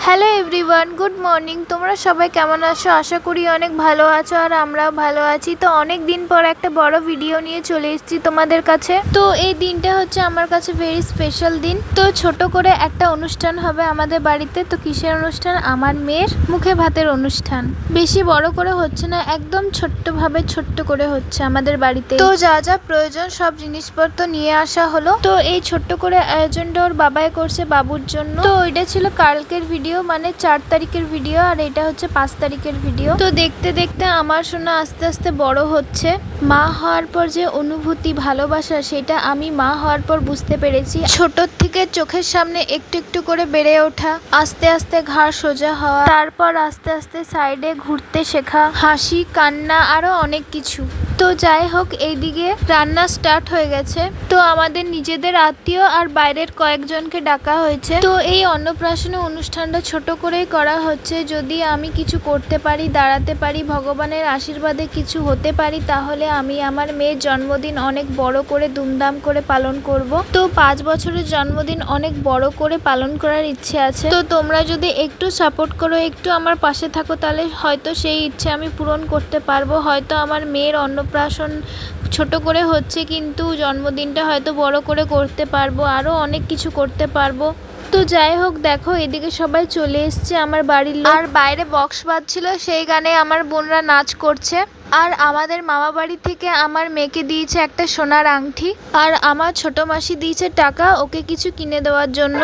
Hello everyone, good morning. তোমরা সবাই কেমন আছো? আশা করি অনেক ভালো আছো আর আমরাও ভালো আছি। তো অনেক দিন পর একটা বড় ভিডিও নিয়ে চলে এসেছি তোমাদের কাছে। তো এই দিনটা হচ্ছে আমার কাছে ভেরি স্পেশাল দিন। তো ছোট করে একটা অনুষ্ঠান হবে আমাদের বাড়িতে। তো কিসের অনুষ্ঠান? আমার মেয়ের মুখে ভাতের অনুষ্ঠান। বেশি বড় করে হচ্ছে না, একদম ছোট্টভাবে ছোট্ট করে হচ্ছে আমাদের বাড়িতে। তো যা যা প্রয়োজন সব জিনিসপত্র নিয়ে আসা হলো। তো এই ছোট্ট করে আয়োজনটা ওর বাবাই করছে বাবুর জন্য। তো এটা ছিল কালকের ভিডিও, মানে 4 তারিখের ভিডিও, আর এটা হচ্ছে 5 তারিখের ভিডিও। তো দেখতে দেখতে আমার সোনা আস্তে আস্তে বড় হচ্ছে। মা হওয়ার পর যে অনুভূতি, ভালোবাসা, সেটা আমি মা হওয়ার পর বুঝতে পেরেছি। ছোটর থেকে চোখের সামনে একটু একটু করে বেড়ে ওঠা, আস্তে আস্তে ঘাড় সোজা হওয়া, তারপর আস্তে আস্তে সাইডে ঘুরতে শেখা, হাসি, কান্না, আরো অনেক কিছু। তো যাই হোক, এইদিকে রান্না স্টার্ট হয়ে গেছে। তো আমাদের নিজেদের আত্মীয় আর বাইরের কয়েকজনকে ডাকা হয়েছে। তো এই অন্নপ্রাশনের অনুষ্ঠানটা ছোট করেই করা হচ্ছে। যদি আমি কিছু করতে পারি, দাঁড়াতে পারি, ভগবানের আশীর্বাদে কিছু হতে পারি, তাহলে আমি আমার মেয়ের জন্মদিন অনেক বড় করে ধুমধাম করে পালন করব। তো 5 বছরের জন্মদিন অনেক বড় করে পালন করার ইচ্ছে আছে। তো তোমরা যদি একটু সাপোর্ট করো, একটু আমার পাশে থাকো, তাহলে হয়তো সেই ইচ্ছে আমি পূরণ করতে পারবো। হয়তো আমার মেয়ের অন্নপ্রাশন ছোট করে হচ্ছে, কিন্তু জন্মদিনটা হয়তো বড় করে করতে পারবো, আরও অনেক কিছু করতে পারবো। তো যাই হোক, দেখো এদিকে সবাই চলে এসছে আমার বাড়ির লোক, আর বাইরে বক্স বাজছিল, সেই গানে আমার বোনরা নাচ করছে। আর আমাদের মামা বাড়ি থেকে আমার মেয়েকে দিয়েছে একটা সোনার আংটি, আর আমার ছোট মাসি দিয়েছে টাকা ওকে কিছু কিনে দেওয়ার জন্য।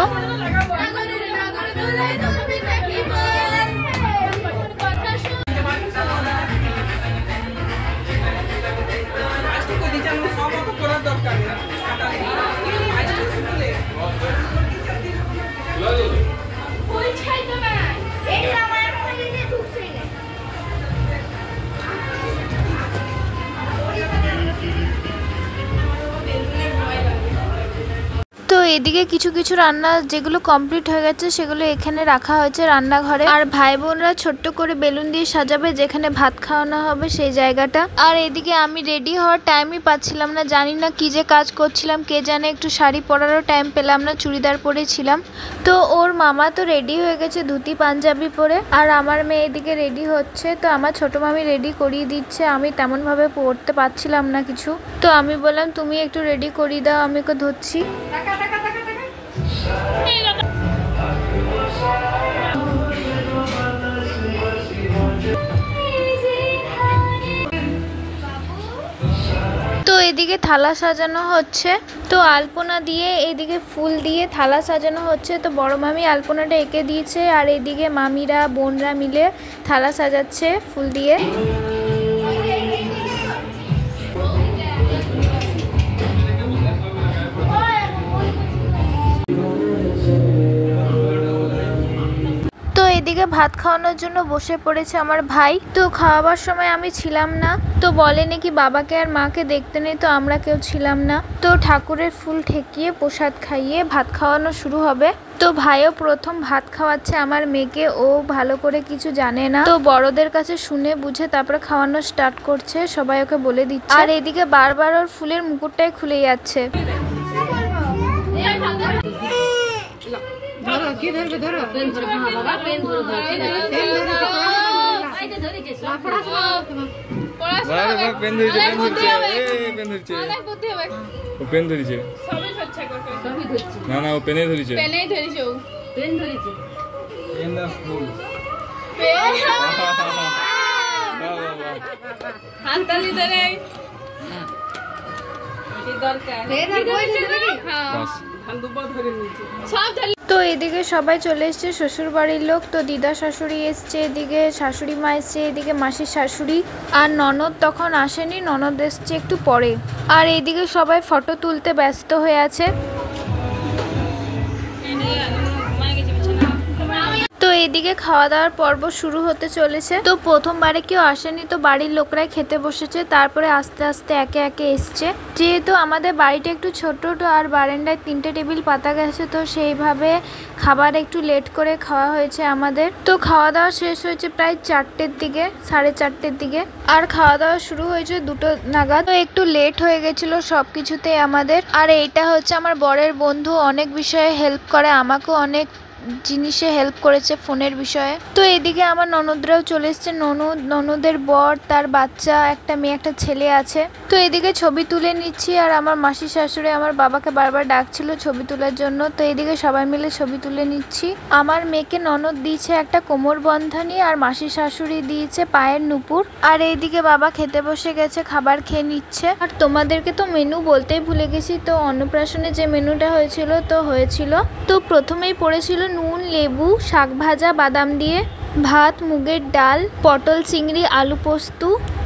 তো এদিকে কিছু কিছু রান্না যেগুলো কমপ্লিট হয়ে গেছে সেগুলো এখানে রাখা হয়েছে রান্নাঘরে। আর ভাই বোনরা ছোট্ট করে বেলুন দিয়ে সাজাবে যেখানে ভাত খাওয়ানো হবে সেই জায়গাটা। আর এদিকে আমি রেডি হওয়ার টাইমই পাচ্ছিলাম না, জানি না কি যে কাজ করছিলাম, কে জানে। একটু শাড়ি পরারও টাইম পেলাম না, চুড়িদার পরেছিলাম। তো ওর মামা তো রেডি হয়ে গেছে ধুতি পাঞ্জাবি পরে, আর আমার মেয়ে এদিকে রেডি হচ্ছে। তো আমার ছোট মামি রেডি করিয়ে দিচ্ছে, আমি তেমনভাবে পরতে পারছিলাম না কিছু। তো আমি বললাম তুমি একটু রেডি করিয়ে দাও, আমি ওকে ধরছি। তো এদিকে থালা সাজানো হচ্ছে। তো আলপনা দিয়ে এদিকে ফুল দিয়ে থালা সাজানো হচ্ছে। তো বড় মামি আলপনাটা এঁকে দিয়েছে, আর এদিকে মামিরা বোনরা মিলে থালা সাজাচ্ছে ফুল দিয়ে। তো এদিকে ভাত খাওয়ানোর জন্য বসে পড়েছে আমার ভাই। তো খাওয়াবার সময় আমি ছিলাম না, তো বলে নাকি বাবাকে আর মাকে দেখতে নেই, তো আমরা কেউ ছিলাম না। তো ঠাকুরের ফুল ঠেকিয়ে প্রসাদ খাইয়ে ভাত খাওয়ানো শুরু হবে। তো ভাইও প্রথম ভাত খাওয়াচ্ছে আমার মেয়েকে, ও ভালো করে কিছু জানে না। তো বড়দের কাছে শুনে বুঝে তারপরে খাওয়ানো স্টার্ট করছে, সবাই ওকে বলে দিচ্ছে। আর এদিকে বারবার ওর ফুলের মুকুটটাই খুলে যাচ্ছে। তো এদিকে সবাই চলে এসছে শ্বশুর বাড়ির লোক। তো দিদা শাশুড়ি এসছে, এদিকে শাশুড়ি মা এসছে, এদিকে মাসির শাশুড়ি, আর ননদ তখন আসেনি, ননদ এসছে একটু পরে। আর এইদিকে সবাই ফটো তুলতে ব্যস্ত হয়ে আছে। তো এদিকে খাওয়া দাওয়ার পর্ব শুরু হতে চলেছে। তো প্রথমবারে কেউ আসেনি, তো বাড়ির লোকরাই খেতে বসেছে, তারপরে আস্তে আস্তে একে একে এসছে। যেহেতু আমাদের বাড়িটা একটু ছোট, আর বারান্দায় 3টে টেবিল পাতা গেছে, তো সেইভাবে খাবার একটু লেট করে খাওয়া হয়েছে আমাদের। তো খাওয়া দাওয়া শেষ হয়েছে প্রায় 4টের দিকে, 4:30 দিকে, আর খাওয়া দাওয়া শুরু হয়েছে 2টো নাগাদ। তো একটু লেট হয়ে গেছিলো সব কিছুতে আমাদের। আর এইটা হচ্ছে আমার বরের বন্ধু, অনেক বিষয়ে হেল্প করে, আমাকেও অনেক জিনিসে হেল্প করেছে ফোনের বিষয়ে। তো এদিকে আমার ননদরাও চলে এসছে, ননদের বর, তার বাচ্চা, একটা মেয়ে একটা ছেলে আছে। তো এদিকে ছবি তুলে নিচ্ছি আর আমার মাসির শাশুড়ি আমার বাবাকে বারবার ডাকছিল ছবি তোলার জন্য। তো এদিকে সবাই মিলে ছবি তুলে নিচ্ছি। আমার মেয়েকে ননদ দিয়েছে একটা কোমর বন্ধনী আর মাসির শাশুড়ি দিয়েছে পায়ের নুপুর। আর এইদিকে বাবা খেতে বসে গেছে, খাবার খেয়ে নিচ্ছে। আর তোমাদেরকে তো মেনু বলতেই ভুলে গেছি। তো অন্নপ্রাশনে যে মেনুটা হয়েছিল তো প্রথমেই পড়েছিল নুন, লেবু, শাক ভাজা বাদাম দিয়ে, ভাত, মুগের ডাল, পটল চিংড়ি, আলু পোস্ত,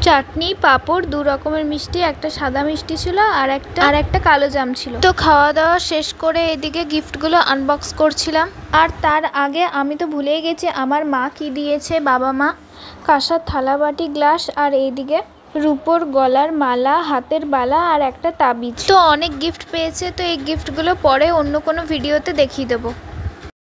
চাটনি, পাঁপড়, 2 রকমের মিষ্টি, একটা সাদা মিষ্টি ছিল আর একটা কালো জাম ছিল। তো খাওয়া দাওয়া শেষ করে এদিকে গিফটগুলো আনবক্স করছিলাম। আর তার আগে আমি তো ভুলেই গেছি আমার মা কি দিয়েছে। বাবা মা কাঁসার থালা বাটি গ্লাস আর এইদিকে রূপোর গলার মালা, হাতের বালা আর একটা তাবিজ। তো অনেক গিফট পেয়েছে। তো এই গিফটগুলো পরে অন্য কোনো ভিডিওতে দেখিয়ে দেবো।